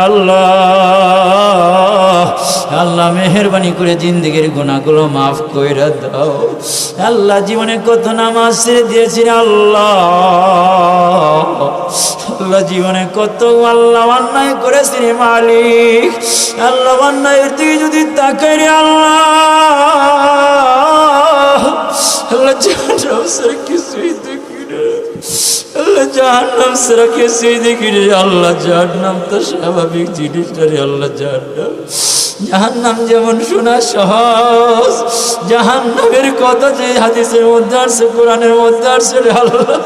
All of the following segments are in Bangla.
আল্লাহ আল্লাহ মেহেরবানি করে জিন্দেগির গুনাহগুলো মাফ কইরা দাও। আল্লাহ জীবনে কত নামাজ ছেড়ে দিয়েছি আল্লাহ, আল্লাহ জীবনে কত আল্লাহ অন্যায় করেছি রে মালিক। আল্লাহ অন্যায়ের দিকে যদি তাকাই রে আল্লাহ, আল্লাহ জাহান্নাম ছাড়া কিছুই দেখি না, আল্লাহ জাহান্নাম ছাড়া কিছুই দেখি রে আল্লাহ। জাহান্নাম তো স্বাভাবিক জিনিস না রে আল্লাহ। জাহান্নাম যেমন শোনা সহজ, জাহান্নামের কথা যে হাদিসের মধ্যে আসছে, কোরআনের মধ্যে আসছে রে আল্লাহ,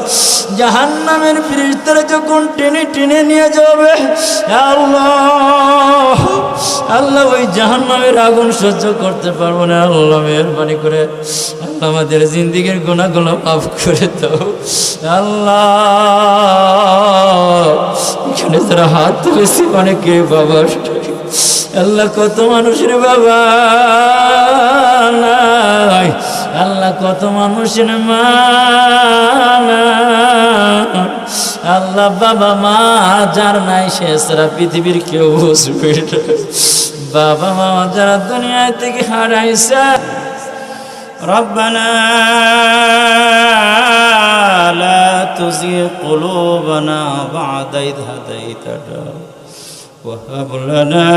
জাহান্নামের ফেরেশতারা যখন টেনে টেনে নিয়ে যাবে আল্লাহ, আল্লাহ ওই জাহান্নামের আগুন সহ্য করতে পারবো না। আল্লাহ মেহেরবানি করে আল্লাহ আমাদের জিন্দেগির গুনাহগুলো মাফ করে দাও আল্লাহ। এখানে যারা হাত তুলেছি অনেকে বাবা, আল্লাহ কত মানুষের বাবা নাই, আল্লাহ কত মানুষের মা নাই, আল্লাহ বাবা মা যার নাই সে সারা পৃথিবীর কেউ বুঝবে না। বাবা মা যারা দুনিয়া থেকে হারাইছে, রব্বানা লা তুযিগ কুলুবানা বা'দা ইয হাদাইতানা وهب لنا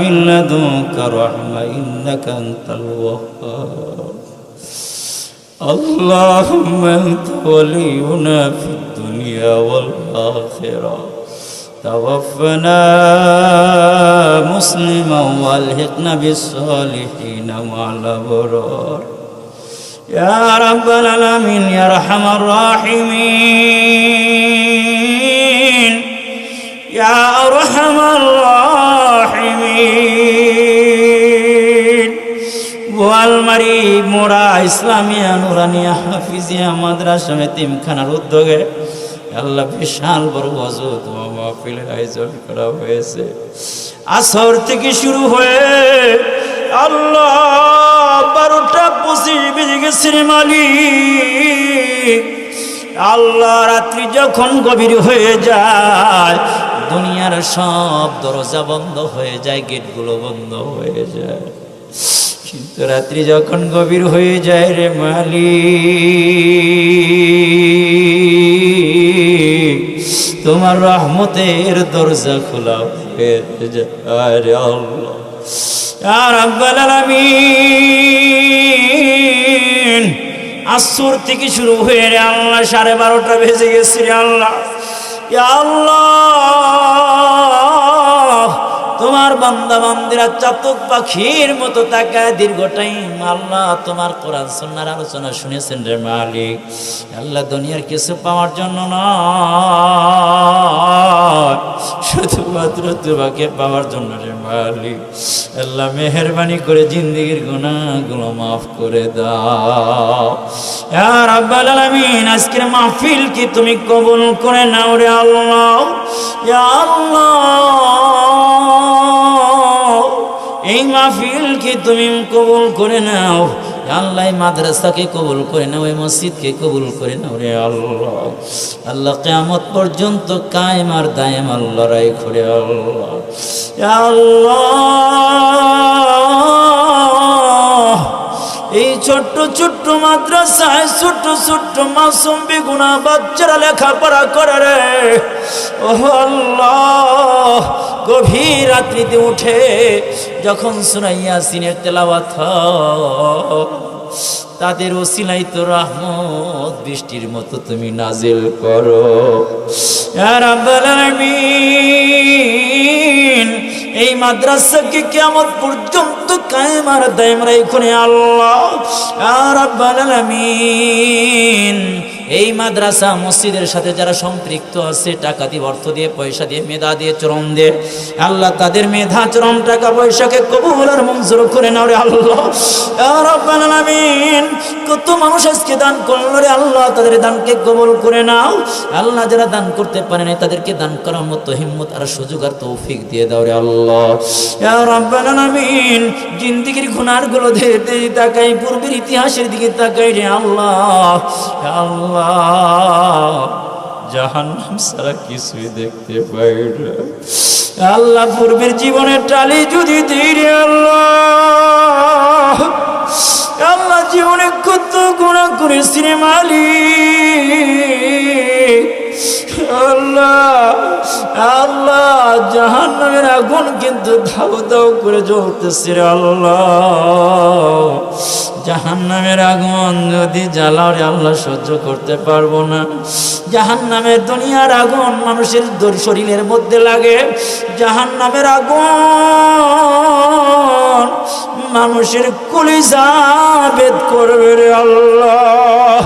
من لدنك رحمة إنك أنت الوهاب اللهم أنت ولينا في الدنيا والآخرة توفنا مسلما والحقنا بالصالحين مع الأبرار يا رب العالمين يا أرحم الراحمين يا أرحم الراحمين। বোয়ালমারি মোড়া ইসলামিয়া নুরানিয়া হাফিজিয়া মাদ্রাসা এতিমখানার উদ্যোগে আল্লাহ বিশাল বড় ওয়াজত মাহফিলের আয়োজন করা হয়েছে। আসর থেকে শুরু হয়ে আল্লাহ 12টা 25 বেজে গেছে রে মালিক। আল্লাহ রাত্রি যখন গভীর হয়ে যায়, দুনিয়ার সব দরজা বন্ধ হয়ে যায়, গেটগুলো বন্ধ হয়ে যায়, কিন্তু রাত্রি যখন গভীর হয়ে যায় রে মালিক, তোমার রহমতের দরজা খোলা হয়ে যায় রে আল্লাহ। ইয়া রাব্বাল আলামিন, আসর থেকে শুরু হয়ে রে আল্লাহ 12:30 বেজে গেছে রে আল্লাহ। ইয়া আল্লাহ, তোমার বান্দা বান্দিরা চাতক পাখির মতো তাকায় দীর্ঘ টাইম আল্লাহ তোমার কোরআন সুন্নাহর আলোচনা শুনেছেন রে মালিক। আল্লাহ দুনিয়ার কিছু পাওয়ার জন্য নয়, শুধুমাত্র তোমাকে পাওয়ার জন্য রে মালিক। আল্লাহ মেহেরবানি করে জিন্দেগির গুনাহগুলো মাফ করে দাও ইয়া রাব্বাল আলামিন। আজকের মাহফিল কি তুমি কবুল করে নাও রে আল্লাহ। ইয়া আল্লাহ, এই মাহফিল কি তুমি কবুল করে নাও আল্লাহ। এই মাদ্রাসাকে কবুল করে নাও, এই মসজিদকে কবুল করে নাও রে আল্লাহ। আল্লাহ কিয়ামত পর্যন্ত কায়েম আর দায়েম আল্লাহ রাখো রে আল্লাহ। ইয়া আল্লাহ, এই ছোট্ট ছোট্ট মাদ্রাসায় ছোট্ট ছোট্ট মাসুম বেগুনা বাচ্চারা লেখাপড়া করে রে ও আল্লাহ। গভীর রাত্রিতে উঠে যখন সূরা ইয়াসিনের তেলাওয়াত হয়, তাদের ওসিলায় তো রহমত বৃষ্টির মতো তুমি নাজিল করো ইয়া রাব্বাল আলামিন। এই মাদ্রাসাকে কিয়ামত পর্যন্ত কায়েম আর দায়েম রাখো রে আল্লাহ ইয়া রাব্বাল আলামিন। এই মাদ্রাসা মসজিদের সাথে যারা সম্পৃক্ত আছে, টাকা দিয়ে, অর্থ দিয়ে, পয়সা দিয়ে, মেধা দিয়ে, চরম দিয়ে, আল্লাহ তাদের মেধা, চরম, টাকা পয়সাকে কবুল আর মঞ্জুর করে নাও রে আল্লাহ ইয়া রাব্বাল আলামিন। কত মানুষ আজকে দান করলো রে আল্লাহ, তাদের দানকে কবুল করে নাও আল্লাহ। যারা দান করতে পারে না তাদেরকে দান করার মতো হিম্মত আর সুযোগ আর তৌফিক দিয়ে দাও রে আল্লাহ ইয়া রাব্বাল আলামিন। জিন্দেগির গুনাহগুলো ধীরে তাকাই, পূর্বের ইতিহাসের দিকে তাকাই রে আল্লাহ। আল্লাহ জাহান্নাম ছাড়া কিছুই দেখতে পাই না। আল্লাহ পূর্বের জীবনের টালি যদি দিই রে আল্লাহ, আল্লাহ জীবনে কত গুনাহ করেছি রে মালিক। আল্লাহ আল্লাহ জাহান্নামের আগুন কিন্তু দাউ দাউ করে জ্বলতেছে রে আল্লাহ। জাহান্নামের আগুন যদি জ্বালাও রে আল্লাহ সহ্য করতে পারবো না। জাহান্নামের দুনিয়ার আগুন মানুষের শরীরের মধ্যে লাগে, জাহান্নামের আগুন মানুষের কলিজা ভেদ করবে রে আল্লাহ।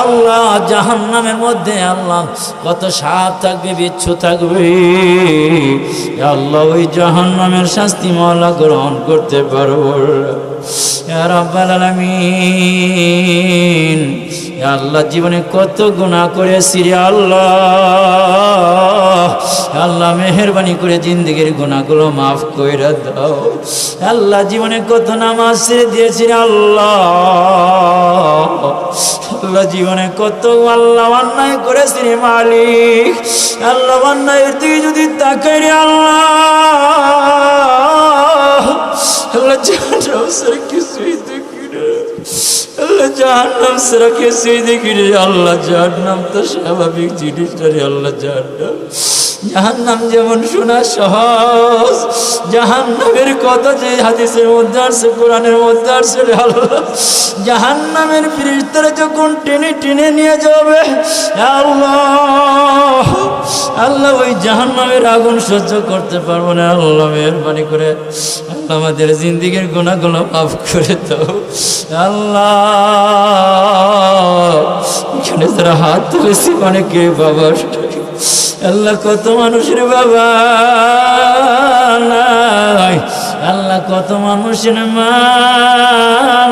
আল্লাহ জাহান্নামের মধ্যে আল্লাহ কত সাপ থাকবে, বিচ্ছু থাকবে আল্লাহ, ওই জাহান্নামের শাস্তি মাওলা গ্রহণ করতে পারবো ইয়া রাব্বাল আলামিন। আল্লাহ জীবনে কত গুনাহ করেছি রে আল্লাহ, আল্লাহ মেহেরবানি করে জিন্দেগির গুনাহগুলো মাফ কইরা দাও। আল্লাহ জীবনে কত নামাজ ছেড়ে দিয়েছি রে আল্লাহ, আল্লাহ জীবনে কত আল্লাহ অন্যায় করেছি রে মালিক। আল্লাহ অন্যায়ের দিকে যদি তাকাই রে আল্লাহ, আল্লাহ জাহান্নাম ছাড়া কিছুই দেখি না, আল্লাহ জাহান্নাম ছাড়া কিছুই দেখি রে আল্লাহ। জাহান্নাম তো স্বাভাবিক জিনিস রে আল্লাহ। জাহান্নাম যেমন শোনা সহজ, জাহান্নামের কথা যে হাদিসের মধ্যে আসছে, কোরআনের মধ্যে আসছে রে আল্লাহ, জাহান্নামের ফেরেশতারা যখন টেনে টেনে নিয়ে যাবে আল্লাহ, আল্লাহ ওই জাহান্নামের আগুন সহ্য করতে পারবো না। আল্লাহ মেহেরবানি করে আল্লাহ আমাদের জিন্দেগির গুনাহগুলো মাফ করে দাও আল্লাহ। এখানে যারা হাত তুলেছি অনেকে বাবা, আল্লাহ কত মানুষের বাবা নাই, আল্লাহ কত মানুষের মা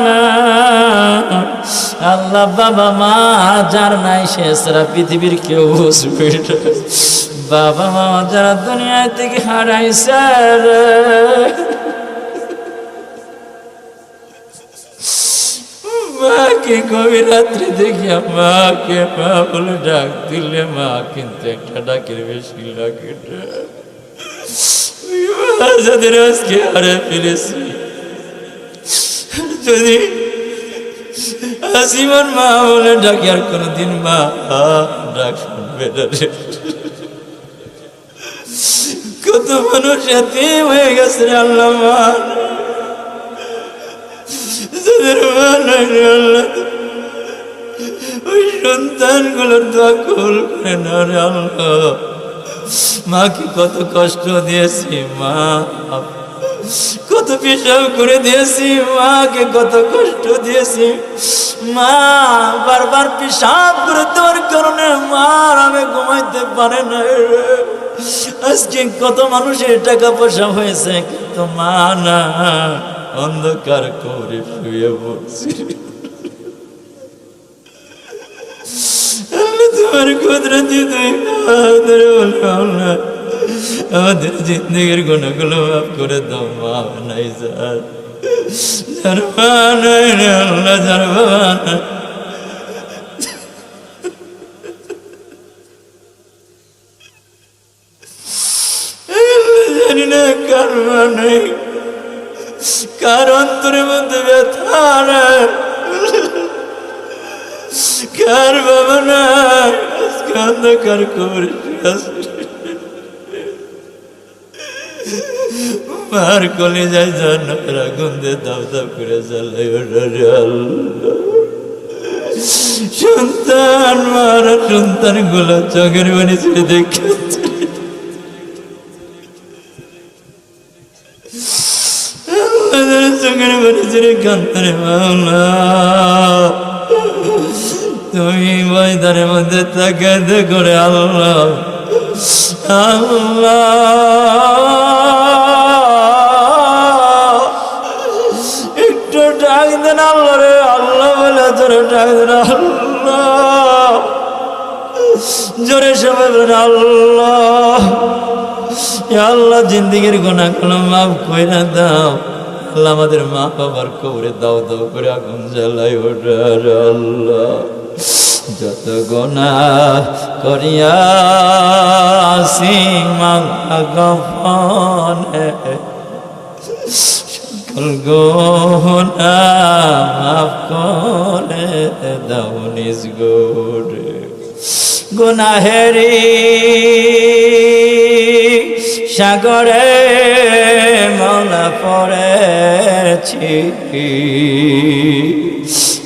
নাই, আল্লাহ বাবা মা যার নাই সে সারা পৃথিবীর কেউ বুঝবে না। বাবা মা যারা দুনিয়া থেকে হারাইছে রে, মাকে গভীর রাত্রি দেখিয়া মাকে মা বলে ডাক দিলে মা কিন্তু একটা ডাকের বেশি লাগে না। যাদের আজকে হারে ফেলেছি, যদি আসিমান মা বলে ডাকি আর কোনদিন মা ডাক শুনবে না রে। কত মানুষ এতে হয়ে গেছে রে আল্লাহ, মা যাদের মা নাই রে আল্লাহ, ওই সন্তানগুলোর দোয়া কবুল করে না রে আল্লাহ। মাকে কত কষ্ট দিয়েছি, মা কত পেশাব করে দিয়েছি, মাকে কত কষ্ট দিয়েছি, মা বারবার পেশাব করে দেওয়ার কারণে মার আমি ঘুমাইতে পারে না। আজকে কত মানুষের টাকা পয়সা হয়েছে কিন্তু মা না, অন্ধকার করে শুয়ে পড়ছি। তোমার কুদরতি আমাদের জিন্দগির গুণাগুলো মাফ করে দাও। মা নাই যার মা নাই রে আল্লাহ, যার বাবা নাই, জানি না কার মা নাই, কার অন্তরের মধ্যে ব্যথা নাই, কার বাবা নাই, আজকে অন্ধকার করে মার কলে যায় জান্নাতের আগুন দিয়ে দাও দাও করে জ্বালাই ওরে আল্লাহ। সন্তান মারা সন্তান গুলো চোখের বাণী ছেড়ে দেখে চোখের বাণী ছেড়ে কান্তরে মাওলা, তুমি ময়দানের মধ্যে তাকাতে করে আল্লাহ আল্লাহ একটু ডাক দেন আল্লাহ রে আল্লাহ বলে জোরে ডাক দেন আল্লাহ, জোরে সবাই বলেন আল্লাহ। আল্লাহ জিন্দেগির গুনাহগুলো মাফ কইরা দাও আল্লাহ, আমাদের মা বাবার কবরে দাও দাও করে আগুন জ্বালাই ওঠে আল্লাহ। যত গুনাহ করিয়াছি গোপনে সকল গুনাহ মাফ করে দাও নিজ গুণে গুনাহেরি সাগরে মাওলা পড়েছি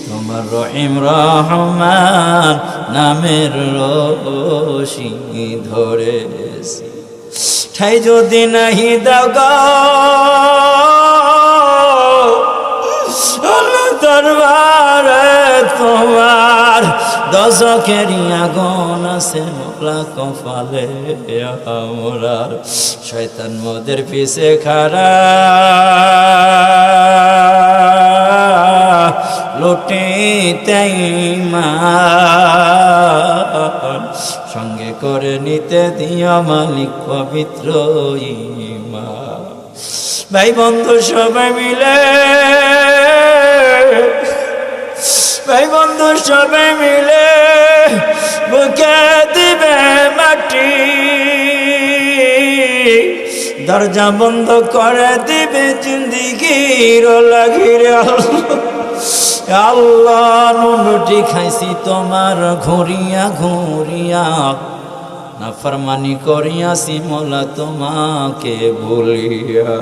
তোমার রহিম রহমান নামের রশি ধরেছি ঠাই যদি নাহি দাও গো দরবারে তোমার দশকেরই আগুন আছে মোলা কপালে আমরা শয়তান মোদের পিছে খারা লুটিতে ঈমান সঙ্গে করে নিতে দিও মালিক পবিত্র ঈমান ভাই বন্ধু সবাই মিলে ভাই বন্ধু সবাই মিলে বুকে দিবে মাটি দরজা বন্ধ করে দিবে জিন্দিগির লাগিরে আল্লাহ নুটি খাইছি তোমার ঘুরিয়া ঘুরিয়া নাফরমানি করিয়াছি মোলা তোমাকে বলিয়া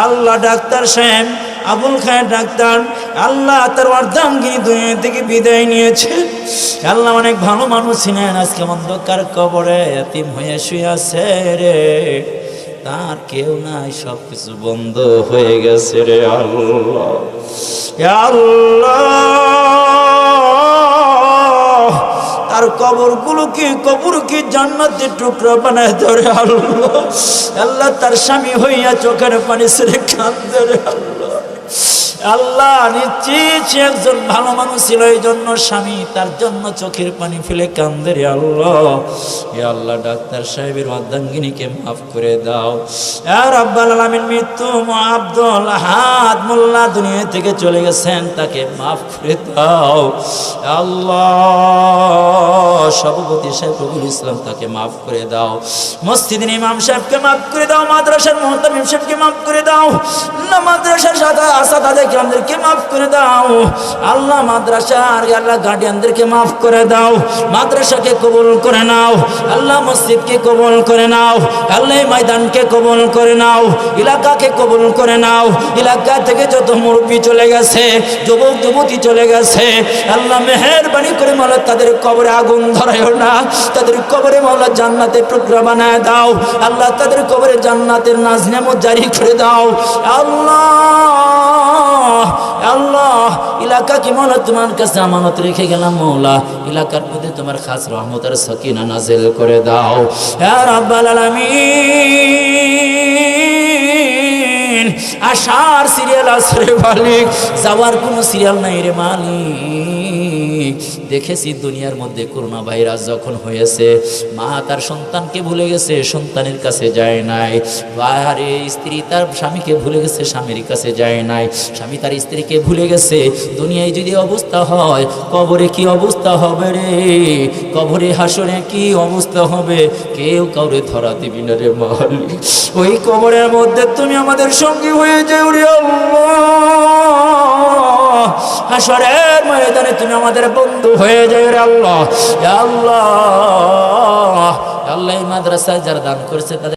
আল্লাহ ডাক্তার সাহেব আবুল খায়ের ডাক্তার আল্লাহ তার অর্ধাঙ্গিনী দুনিয়া থেকে বিদায় নিয়েছে আল্লাহ অনেক ভালো মানুষ ছিলেন আজকে অন্ধকার কবরে এতিম হয়ে শুয়ে আছে রে তার কেউ নাই সবকিছু বন্ধ হয়ে গেছে রে আল্লাহ আল্লাহ তার কবরকে জান্নাতের টুকরা বানায় ধরে আল্লাহ আল্লাহ তার স্বামী হইয়া চোখের পানি ছেড়ে কাঁদে রে আল্লাহ আল্লাহ নিশ্চিত সে একজন ভালো মানুষ ছিল এই জন্য স্বামী তার জন্য চোখের পানি ফেলে কান্দে রে আল্লাহ আল্লাহ ডাক্তার সাহেবের অর্ধাঙ্গিনীকে মাফ করে দাও রাব্বুল আলামিন মৃত্যু আব্দুল আহাদ মোল্লা দুনিয়া থেকে চলে গেছেন তাকে মাফ করে দাও আল্লাহ সভাপতি সাহেব রবিউল ইসলাম তাকে মাফ করে দাও মসজিদের ইমাম সাহেবকে মাফ করে দাও মাদ্রাসার মুহতামিম সাহেবকে মাফ করে দাও না মাদ্রাসার আসাদাদেরকে আমাদেরকে মাফ করে দাও আল্লাহ মাদ্রাসার আল্লাহ গার্ডিয়ানদেরকে মাফ করে দাও মাদ্রাসাকে কবুল করে নাও আল্লাহ মসজিদকে কবুল করে নাও আল্লাহ ময়দানকে কবুল করে নাও এলাকাকে কবুল করে নাও এলাকা থেকে যত মুরব্বী চলে গেছে যুবক যুবতী চলে গেছে আল্লাহ মেহেরবানি করে মাওলা তাদের কবরে আগুন ধরায়ও না তাদের কবরে মাওলা জান্নাতের টুকরা বানায় দাও আল্লাহ তাদের কবরে জান্নাতের নাজ নেমত জারি করে দাও আল্লাহ আল্লাহ এলাকাকে মাওলা তোমার কাছে আমানত রেখে গেলাম মাওলা এলাকার মধ্যে তোমার খাস রহমতের সাকিনা নাযিল করে দাও ইয়া রাব্বাল আলামিন আশার সিরিয়াল আছে রে মালিক যাওয়ার কোনো সিরিয়াল নাই রে মালিক দেখেছি দুনিয়ার মধ্যে করোনা ভাইরাস যখন হয়েছে মা তার সন্তানকে ভুলে গেছে সন্তানের কাছে যায় নাই আরে স্ত্রী তার স্বামীকে ভুলে গেছে স্বামীর কাছে যায় নাই স্বামী তার স্ত্রীকে ভুলে গেছে দুনিয়ায় যদি অবস্থা হয় কবরে কি অবস্থা হবে রে কবরে হাসরে কি অবস্থা হবে কেউ কাউরে ধরা দিবি না রে মালিক ওই কবরের মধ্যে তুমি আমাদের সঙ্গী হয়ে যাও রে আল্লাহ হাসরের ময়দানে তুমি আমাদের বন্ধু হয়ে যাও রে আল্লাহ আল্লাহ আল্লাহ এই মাদ্রাসায় যারা দান করেছে তাদের